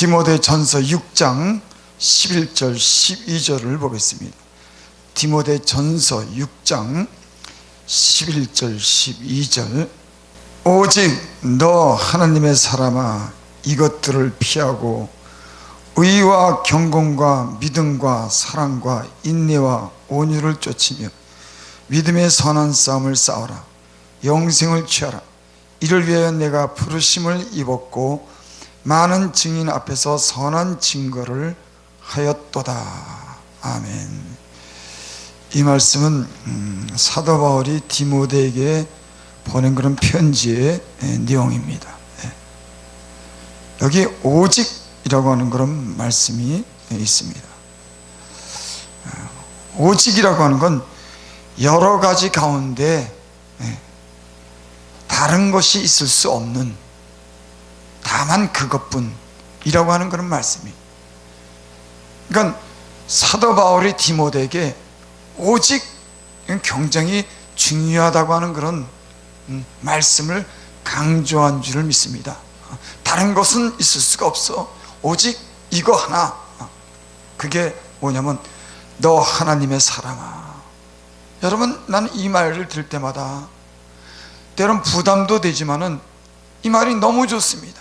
디모데전서 6장 11절 12절을 보겠습니다. 디모데전서 6장 11절 12절. 오직 너 하나님의 사람아, 이것들을 피하고 의와 경건과 믿음과 사랑과 인내와 온유를 쫓으며 믿음의 선한 싸움을 싸우라. 영생을 취하라. 이를 위하여 내가 부르심을 입었고 많은 증인 앞에서 선한 증거를 하였도다. 아멘. 이 말씀은 사도 바울이 디모데에게 보낸 그런 편지의 내용입니다. 여기 오직이라고 하는 그런 말씀이 있습니다. 오직이라고 하는 건 여러 가지 가운데 다른 것이 있을 수 없는, 다만 그것뿐이라고 하는 그런 말씀이. 그러니까 사도 바울이 디모데에게 오직 굉장히 중요하다고 하는 그런 말씀을 강조한 줄을 믿습니다. 다른 것은 있을 수가 없어. 오직 이거 하나. 그게 뭐냐면 너 하나님의 사람아. 여러분, 나는 이 말을 들을 때마다 때론 부담도 되지만은 이 말이 너무 좋습니다.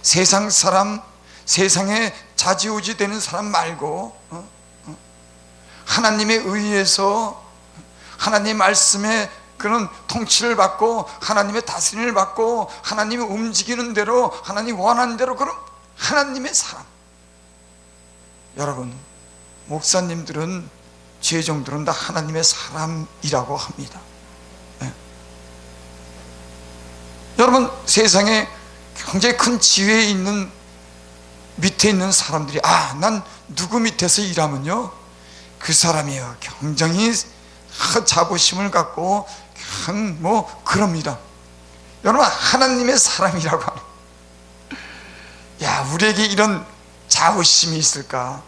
세상 사람, 세상에 좌지우지 되는 사람 말고 하나님에 의해서 하나님의 말씀에 그런 통치를 받고 하나님의 다스림을 받고 하나님이 움직이는 대로, 하나님 원하는 대로, 그런 하나님의 사람. 여러분, 목사님들은, 죄종들은 다 하나님의 사람이라고 합니다. 여러분, 세상에 굉장히 큰 지위에 있는, 밑에 있는 사람들이 난 누구 밑에서 일하면요 그 사람이요 굉장히 자부심을 갖고 그냥 그럽니다. 여러분, 하나님의 사람이라고 하는, 우리에게 이런 자부심이 있을까?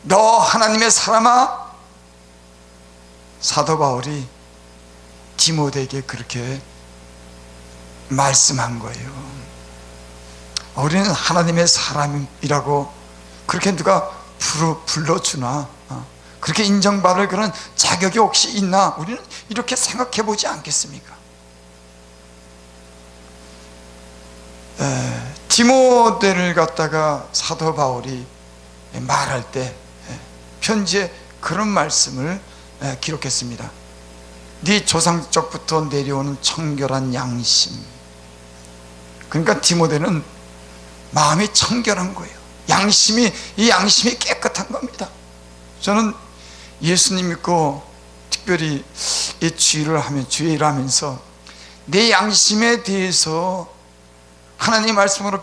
너 하나님의 사람아. 사도 바울이 디모데에게 그렇게 말씀한 거예요. 우리는 하나님의 사람이라고 그렇게 누가 불러주나? 그렇게 인정받을 그런 자격이 혹시 있나? 우리는 이렇게 생각해 보지 않겠습니까? 디모데를 갖다가 사도 바울이 말할 때 편지에 그런 말씀을 기록했습니다. 네 조상적부터 내려오는 청결한 양심. 그러니까 디모데는 마음이 청결한 거예요. 이 양심이 깨끗한 겁니다. 저는 예수님 믿고 특별히 이 주의를 하면서 내 양심에 대해서 하나님 말씀으로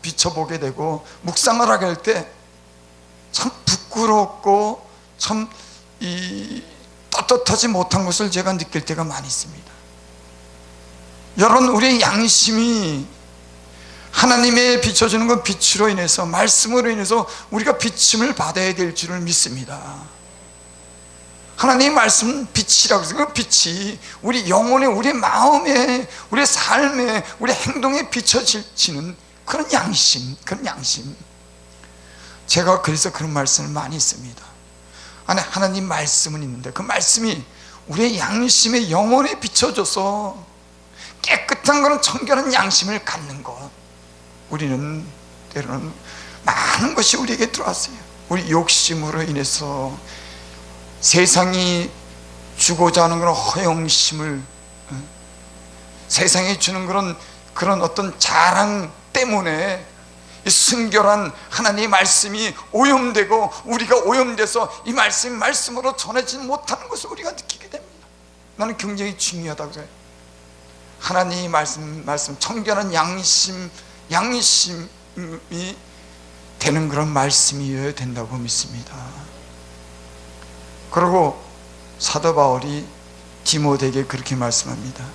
비춰보게 되고 묵상을 하게 할 때 참 부끄럽고 참 떳떳하지 못한 것을 제가 느낄 때가 많이 있습니다. 여러분, 우리의 양심이 하나님의 비춰주는 그 빛으로 인해서, 말씀으로 인해서 우리가 비침을 받아야 될 줄을 믿습니다. 하나님의 말씀은 빛이라고 해서 그 빛이 우리 영혼에, 우리 마음에, 우리 삶에, 우리 행동에 비춰지는 그런 양심. 제가 그래서 그런 말씀을 많이 씁니다. 안에 하나님 말씀은 있는데 그 말씀이 우리의 양심에, 영혼에 비춰줘서 깨끗한 그런 청결한 양심을 갖는 것. 우리는 때로는 많은 것이 우리에게 들어왔어요. 우리 욕심으로 인해서 세상이 주고자 하는 그런 허영심을, 세상이 주는 그런 어떤 자랑 때문에 이 순결한 하나님의 말씀이 오염되고 우리가 오염돼서 이 말씀으로 전해지지 못하는 것을 우리가 느끼게 됩니다. 나는 굉장히 중요하다고 생각해요. 하나님의 말씀 청결한 양심이 되는 그런 말씀이어야 된다고 믿습니다. 그리고 사도 바울이 디모데에게 그렇게 말씀합니다.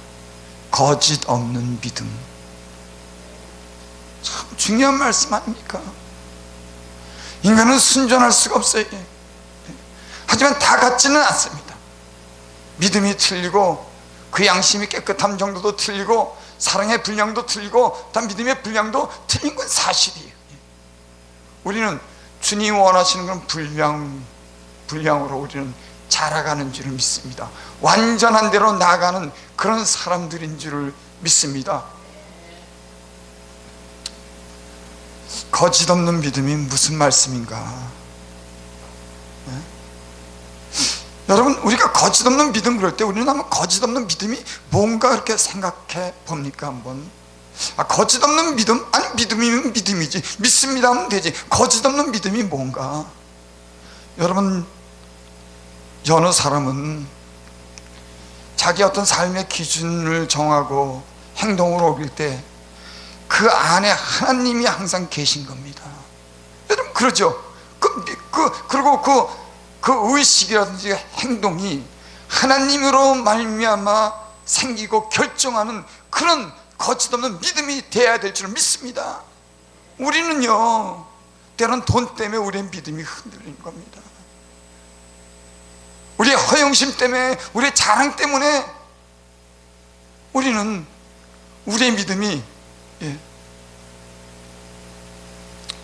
거짓 없는 믿음. 참 중요한 말씀 아닙니까? 인간은 순전할 수가 없어요. 하지만 다 같지는 않습니다. 믿음이 틀리고 그 양심이 깨끗함 정도도 틀리고 사랑의 분량도 틀리고 다 믿음의 분량도 틀린 건 사실이에요. 우리는 주님이 원하시는 건 분량으로 우리는 자라가는 줄을 믿습니다. 완전한 대로 나아가는 그런 사람들인 줄을 믿습니다. 거짓 없는 믿음이 무슨 말씀인가? 네? 여러분, 우리가 거짓 없는 믿음 그럴 때 우리는 아마 거짓 없는 믿음이 뭔가 이렇게 생각해 봅니까? 한번. 거짓 없는 믿음? 아니, 믿음이면 믿음이지, 믿습니다 하면 되지. 거짓 없는 믿음이 뭔가? 여러분, 어느 사람은 자기 어떤 삶의 기준을 정하고 행동으로 옮길 때 그 안에 하나님이 항상 계신 겁니다. 여러분, 그러죠? 그리고 그 의식이라든지 행동이 하나님으로 말미암아 생기고 결정하는 그런 거짓 없는 믿음이 돼야 될 줄 믿습니다. 우리는요, 때론 돈 때문에 우리의 믿음이 흔들리는 겁니다. 우리의 허영심 때문에, 우리의 자랑 때문에 우리는 우리의 믿음이,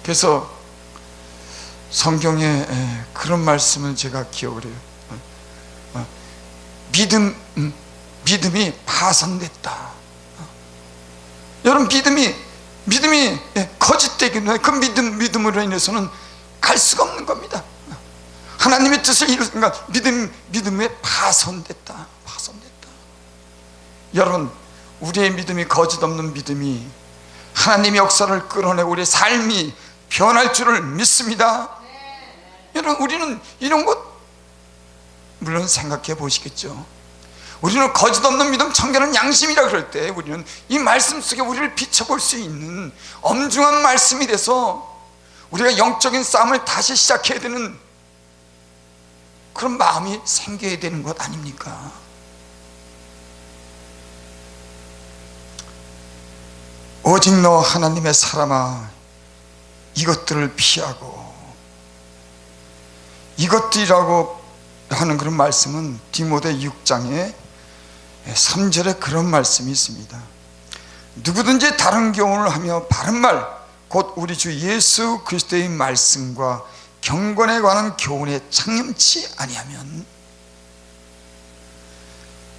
그래서 성경에 그런 말씀을 제가 기억을 해요. 믿음이 파손됐다. 여러분, 믿음이 거짓되기 때문에 그 믿음으로 인해서는 갈 수가 없는 겁니다. 하나님의 뜻을 이루니까 믿음에 파손됐다. 여러분, 우리의 믿음이 거짓 없는 믿음이 하나님의 역사를 끌어내고 우리의 삶이 변할 줄을 믿습니다. 여러분, 우리는 이런 것 물론 생각해 보시겠죠. 우리는 거짓 없는 믿음, 청결한 양심이라 그럴 때 우리는 이 말씀 속에 우리를 비춰볼 수 있는 엄중한 말씀이 돼서 우리가 영적인 싸움을 다시 시작해야 되는 그런 마음이 생겨야 되는 것 아닙니까? 오직 너 하나님의 사람아, 이것들을 피하고, 이것들이라고 하는 그런 말씀은 디모데 6장에 3절에 그런 말씀이 있습니다. 누구든지 다른 교훈을 하며 바른 말, 곧 우리 주 예수 그리스도의 말씀과 경건에 관한 교훈에 창념치 아니하면,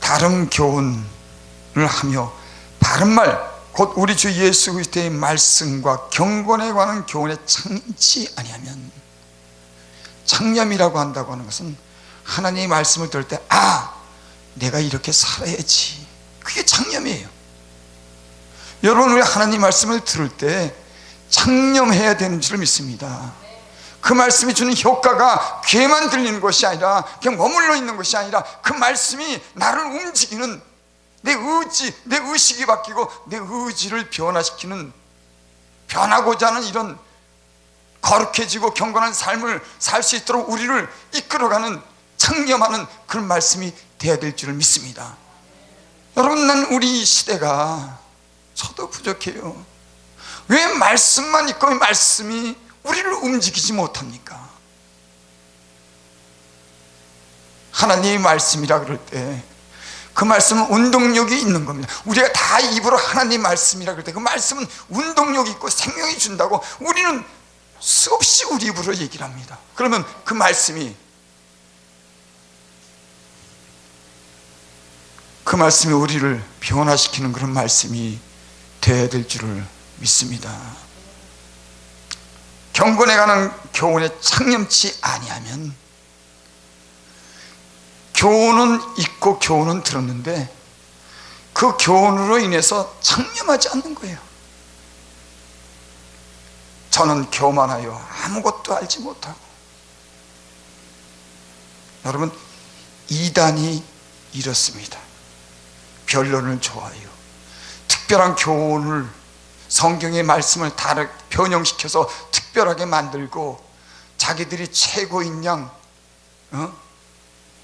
다른 교훈을 하며 바른 말, 곧 우리 주 예수 그리스도의 말씀과 경건에 관한 교훈에 창념치 아니하면, 창념이라고 한다고 하는 것은 하나님의 말씀을 들을 때 내가 이렇게 살아야지, 그게 창념이에요. 여러분, 우리 하나님 말씀을 들을 때 창념해야 되는 줄 믿습니다. 그 말씀이 주는 효과가 귀에만 들리는 것이 아니라, 그냥 머물러 있는 것이 아니라, 그 말씀이 나를 움직이는, 내 의식이 바뀌고 내 의지를 변화시키는, 변하고자 하는 이런 거룩해지고 경건한 삶을 살 수 있도록 우리를 이끌어가는, 창념하는 그런 말씀이 되어야 될 줄을 믿습니다. 여러분, 난 우리 시대가 저도 부족해요. 왜 말씀만 있고 말씀이 우리를 움직이지 못합니까? 하나님의 말씀이라 그럴 때 그 말씀은 운동력이 있는 겁니다. 우리가 다 입으로 하나님 말씀이라 그럴 때 그 말씀은 운동력이 있고 생명이 준다고 우리는 수없이 우리 입으로 얘기를 합니다. 그러면 그 말씀이 우리를 변화시키는 그런 말씀이 되어야 될 줄을 믿습니다. 경건에 관한 교훈에 창념치 아니하면, 교훈은 있고 교훈은 들었는데 그 교훈으로 인해서 창념하지 않는 거예요. 저는 교만하여 아무것도 알지 못하고. 여러분, 이단이 이렇습니다. 변론을 좋아해요. 특별한 교훈을, 성경의 말씀을 다르게 변형시켜서 특별하게 만들고 자기들이 최고인 양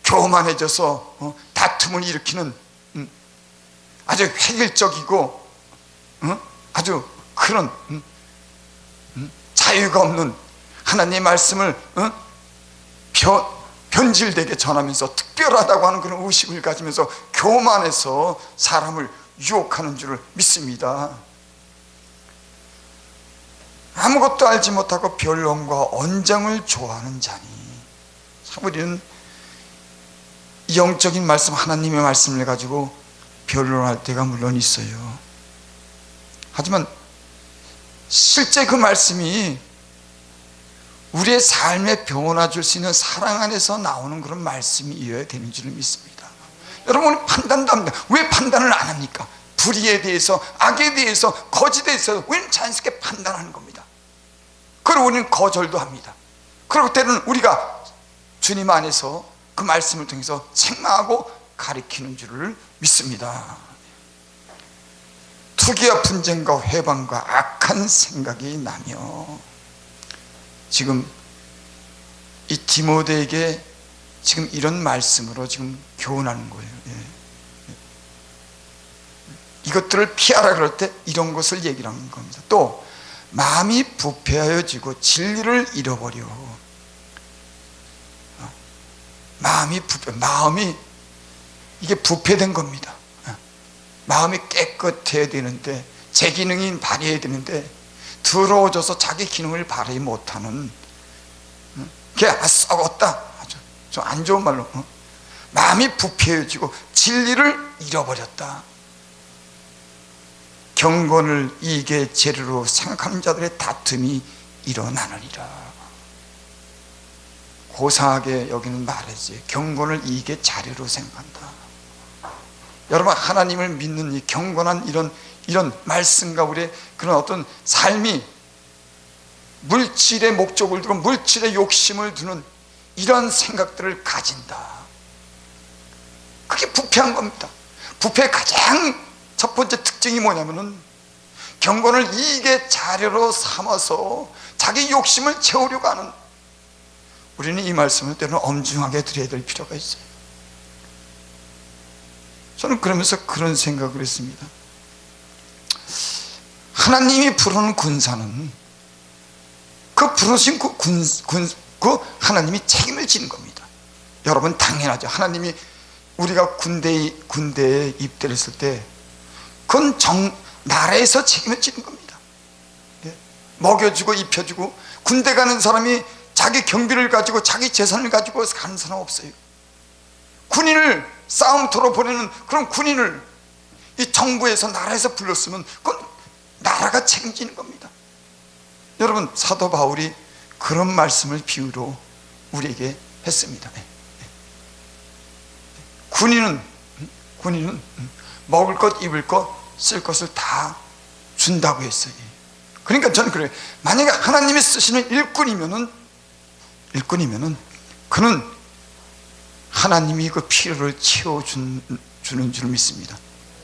교만해져서 다툼을 일으키는 아주 획일적이고 아주 그런 자유가 없는 하나님의 말씀을 변질되게 전하면서 특별하다고 하는 그런 의식을 가지면서 교만해서 사람을 유혹하는 줄을 믿습니다. 아무것도 알지 못하고 변론과 언쟁을 좋아하는 자니. 참 우리는 영적인 말씀, 하나님의 말씀을 가지고 변론할 때가 물론 있어요. 하지만 실제 그 말씀이 우리의 삶에 변화 줄 수 있는 사랑 안에서 나오는 그런 말씀이어야 되는 줄을 믿습니다. 여러분, 판단도 합니다. 왜 판단을 안 합니까? 불의에 대해서, 악에 대해서, 거짓에 대해서 우리는 자연스럽게 판단하는 겁니다. 그리고 우리는 거절도 합니다. 그리고 때로는 우리가 주님 안에서 그 말씀을 통해서 책망하고 가리키는 줄을 믿습니다. 투기와 분쟁과 회방과 악한 생각이 나며, 지금 이 디모데에게 지금 이런 말씀으로 지금 교훈하는 거예요. 이것들을 피하라 그럴 때 이런 것을 얘기를 하는 겁니다. 또 마음이 부패하여지고 진리를 잃어버려. 마음이 이게 부패된 겁니다. 마음이 깨끗해야 되는데, 제 기능이 발휘해야 되는데 더러워져서 자기 기능을 발휘 못하는, 그게 썩었다, 좀 안 좋은 말로, 마음이 부패해지고 진리를 잃어버렸다. 경건을 이익의 재료로 생각하는 자들의 다툼이 일어나느니라. 고상하게 여기는 말이지, 경건을 이익의 자료로 생각한다. 여러분, 하나님을 믿는 이 경건한 이런 말씀과 우리의 그런 어떤 삶이 물질의 목적을 두고 물질의 욕심을 두는 이런 생각들을 가진다. 그게 부패한 겁니다. 부패의 가장 첫 번째 특징이 뭐냐면은, 경건을 이익의 자료로 삼아서 자기 욕심을 채우려고 하는, 우리는 이 말씀을 때로는 엄중하게 드려야 될 필요가 있어요. 저는 그러면서 그런 생각을 했습니다. 하나님이 부르는 군사는 그 부르신 그 하나님이 책임을 지는 겁니다. 여러분, 당연하죠. 하나님이 우리가 군대에 입대를 했을 때 그건 나라에서 책임을 지는 겁니다. 먹여주고 입혀주고, 군대 가는 사람이 자기 경비를 가지고 자기 재산을 가지고 가는 사람 없어요. 군인을 싸움터로 보내는 그런 군인을 이 정부에서, 나라에서 불렀으면 그건 나라가 책임지는 겁니다. 여러분, 사도 바울이 그런 말씀을 비유로 우리에게 했습니다. 군인은 먹을 것, 입을 것, 쓸 것을 다 준다고 했어요. 그러니까 저는 그래요. 만약에 하나님이 쓰시는 일꾼이면은 그는 하나님이 그 필요를 채워주는 줄 믿습니다.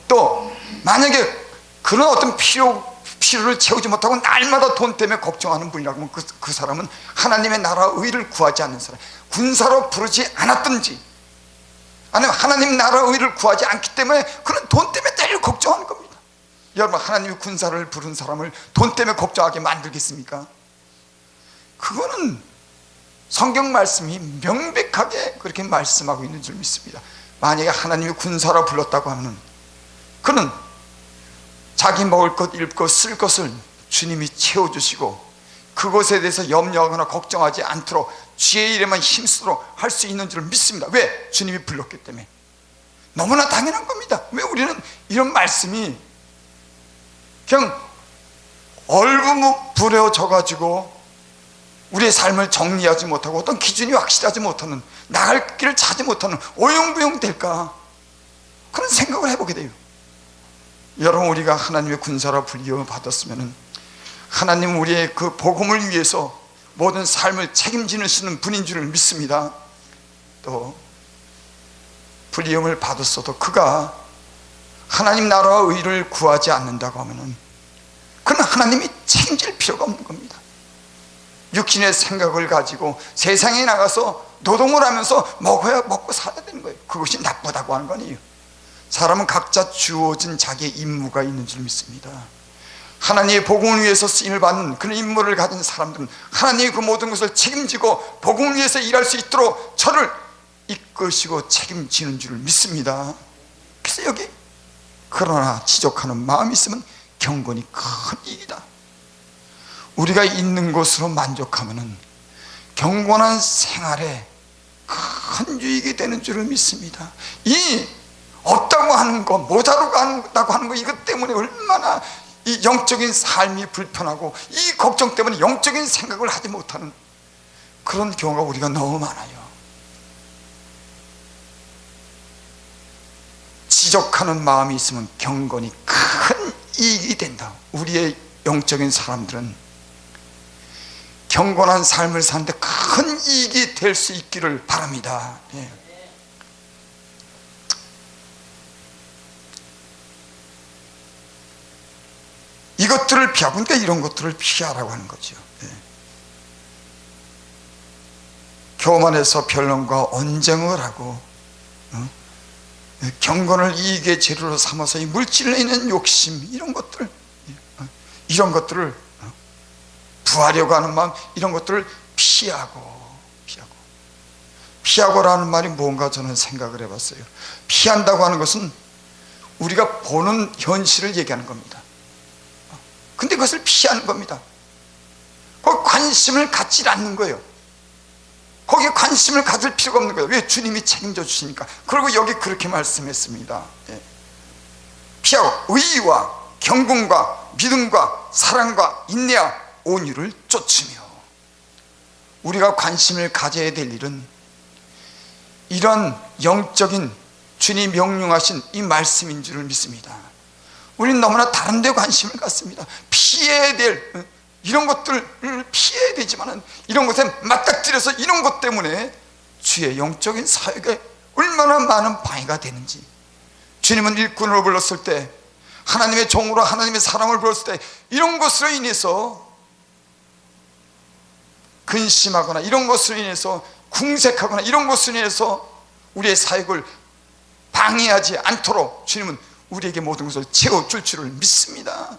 또 만약에 그런 어떤 필요를 채우지 못하고 날마다 돈 때문에 걱정하는 분이라고 하면 그 사람은 하나님의 나라 의를 구하지 않는 사람, 군사로 부르지 않았든지 아니면 하나님 나라 의를 구하지 않기 때문에 그런 돈 때문에 때를 걱정하는 겁니다. 여러분, 하나님이 군사를 부른 사람을 돈 때문에 걱정하게 만들겠습니까? 그거는 성경 말씀이 명백하게 그렇게 말씀하고 있는 줄 믿습니다. 만약에 하나님이 군사로 불렀다고 하면 그는 자기 먹을 것, 입을 것, 쓸 것을 주님이 채워주시고 그것에 대해서 염려하거나 걱정하지 않도록 주의 일에만 힘쓰도록 할 수 있는 줄 믿습니다. 왜? 주님이 불렀기 때문에. 너무나 당연한 겁니다. 왜 우리는 이런 말씀이 그냥 얼부무부려져 가지고 우리의 삶을 정리하지 못하고 어떤 기준이 확실하지 못하는, 나갈 길을 찾지 못하는 오용부용 될까, 그런 생각을 해보게 돼요. 여러분, 우리가 하나님의 군사로 불리워받았으면 하나님은 우리의 그 복음을 위해서 모든 삶을 책임지시는 분인 줄을 믿습니다. 또 불리움을 받았어도 그가 하나님 나라와 의를 구하지 않는다고 하면은 그는 하나님이 책임질 필요가 없는 겁니다. 육신의 생각을 가지고 세상에 나가서 노동을 하면서 먹고 살아야 되는 거예요. 그것이 나쁘다고 하는 거 아니에요. 사람은 각자 주어진 자기의 임무가 있는 줄 믿습니다. 하나님의 복음을 위해서 쓰임을 받는 그런 임무를 가진 사람들은 하나님이 그 모든 것을 책임지고 복음을 위해서 일할 수 있도록 저를 이끄시고 책임지는 줄 믿습니다. 그래서 여기 그러나 지적하는 마음이 있으면 경건이 큰 이익이다. 우리가 있는 것으로 만족하면은 경건한 생활에 큰 유익이 되는 줄을 믿습니다. 이 없다고 하는 거, 모자라고 하는 거, 이것 때문에 얼마나 이 영적인 삶이 불편하고 이 걱정 때문에 영적인 생각을 하지 못하는 그런 경우가 우리가 너무 많아요. 지적하는 마음이 있으면 경건이 큰 이익이 된다. 우리의 영적인 사람들은 경건한 삶을 사는데 큰 이익이 될 수 있기를 바랍니다. 예. 이것들을 피하고, 그러니까 이런 것들을 피하라고 하는 거죠. 예. 교만해서 변론과 언쟁을 하고, 경건을 이익의 재료로 삼아서 이 물질에 있는 욕심, 이런 것들, 이런 것들을 부하려고 하는 마음, 이런 것들을 피하고라는 말이 뭔가 저는 생각을 해봤어요. 피한다고 하는 것은 우리가 보는 현실을 얘기하는 겁니다. 근데 그것을 피하는 겁니다. 거기 관심을 갖지 않는 거예요. 거기에 관심을 가질 필요가 없는 거예요. 왜? 주님이 책임져 주시니까. 그리고 여기 그렇게 말씀했습니다. 예. 피하고 의와 경건과 믿음과 사랑과 인내와 온유를 쫓으며. 우리가 관심을 가져야 될 일은 이런 영적인 주님 명령하신 이 말씀인 줄을 믿습니다. 우리는 너무나 다른 데 관심을 갖습니다. 피해야 될 이런 것들을 피해야 되지만 이런 것에 맞닥뜨려서 이런 것 때문에 주의 영적인 사역에 얼마나 많은 방해가 되는지. 주님은 일꾼으로 불렀을 때, 하나님의 종으로 하나님의 사람을 불렀을 때 이런 것으로 인해서 근심하거나 이런 것으로 인해서 궁색하거나 이런 것으로 인해서 우리의 사역을 방해하지 않도록 주님은 우리에게 모든 것을 채워줄 줄을 믿습니다.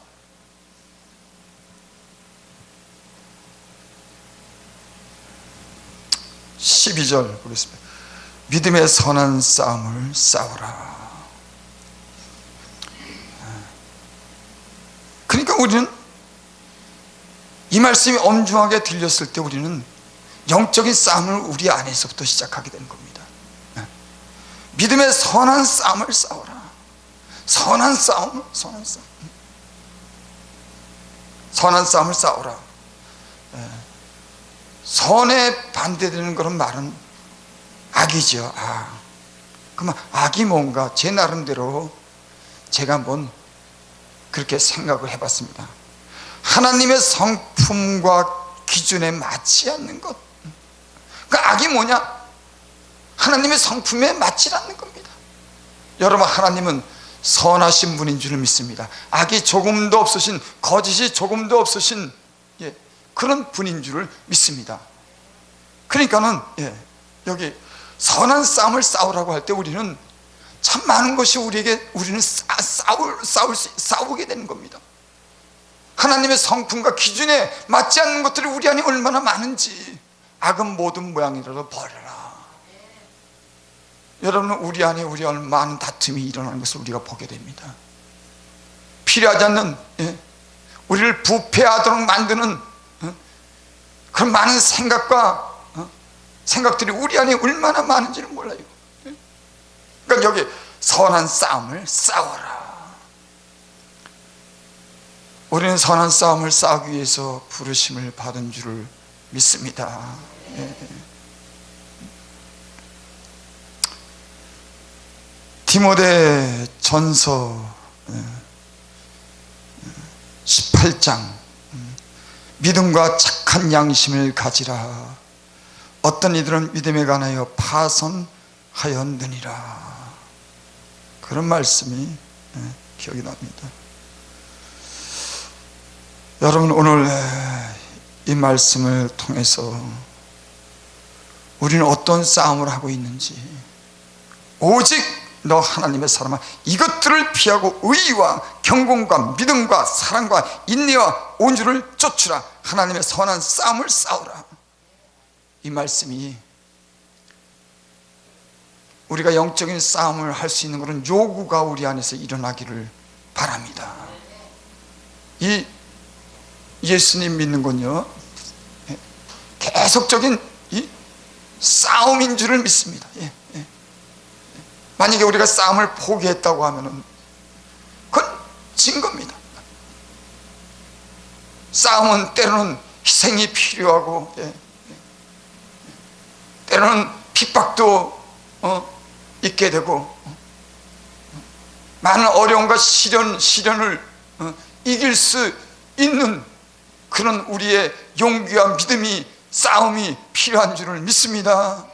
(12절) 보겠습니다. 믿음의 선한 싸움을 싸우라. 그러니까 우리는 이 말씀이 엄중하게 들렸을 때 우리는 영적인 싸움을 우리 안에서부터 시작하게 되는 겁니다. 믿음의 선한 싸움을 싸우라. 선한 싸움, 선한 싸움을 싸우라. 선에 반대되는 그런 말은 악이죠. 그러면 악이 뭔가 제 나름대로 제가 한번 그렇게 생각을 해봤습니다. 하나님의 성품과 기준에 맞지 않는 것. 그러니까 악이 뭐냐? 하나님의 성품에 맞지 않는 겁니다. 여러분, 하나님은 선하신 분인 줄을 믿습니다. 악이 조금도 없으신, 거짓이 조금도 없으신 그런 분인 줄을 믿습니다. 그러니까는 여기 선한 싸움을 싸우라고 할 때 우리는 참 많은 것이 우리는 싸우게 되는 겁니다. 하나님의 성품과 기준에 맞지 않는 것들이 우리 안에 얼마나 많은지. 악은 모든 모양이라도 버려라. 여러분은 우리 안에 많은 다툼이 일어나는 것을 우리가 보게 됩니다. 필요하지 않는 우리를 부패하도록 만드는 그런 많은 생각들이 우리 안에 얼마나 많은지를 몰라요. 그러니까 여기 선한 싸움을 싸워라. 우리는 선한 싸움을 싸우기 위해서 부르심을 받은 줄을 믿습니다. 디모데 전서 18장 믿음과 착한 양심을 가지라. 어떤 이들은 믿음에 관하여 파선하였느니라. 그런 말씀이 기억이 납니다. 여러분, 오늘 이 말씀을 통해서 우리는 어떤 싸움을 하고 있는지, 오직 너 하나님의 사람아, 이것들을 피하고 의와 경건과 믿음과 사랑과 인내와 온유를 쫓으라. 하나님의 선한 싸움을 싸우라. 이 말씀이 우리가 영적인 싸움을 할 수 있는 그런 요구가 우리 안에서 일어나기를 바랍니다. 이 예수님 믿는 건요, 계속적인 이 싸움인 줄을 믿습니다. 만약에 우리가 싸움을 포기했다고 하면은 그건 진 겁니다. 싸움은 때로는 희생이 필요하고, 때로는 핍박도 있게 되고, 많은 어려움과 시련을 이길 수 있는 그런 우리의 용기와 믿음이, 싸움이 필요한 줄을 믿습니다.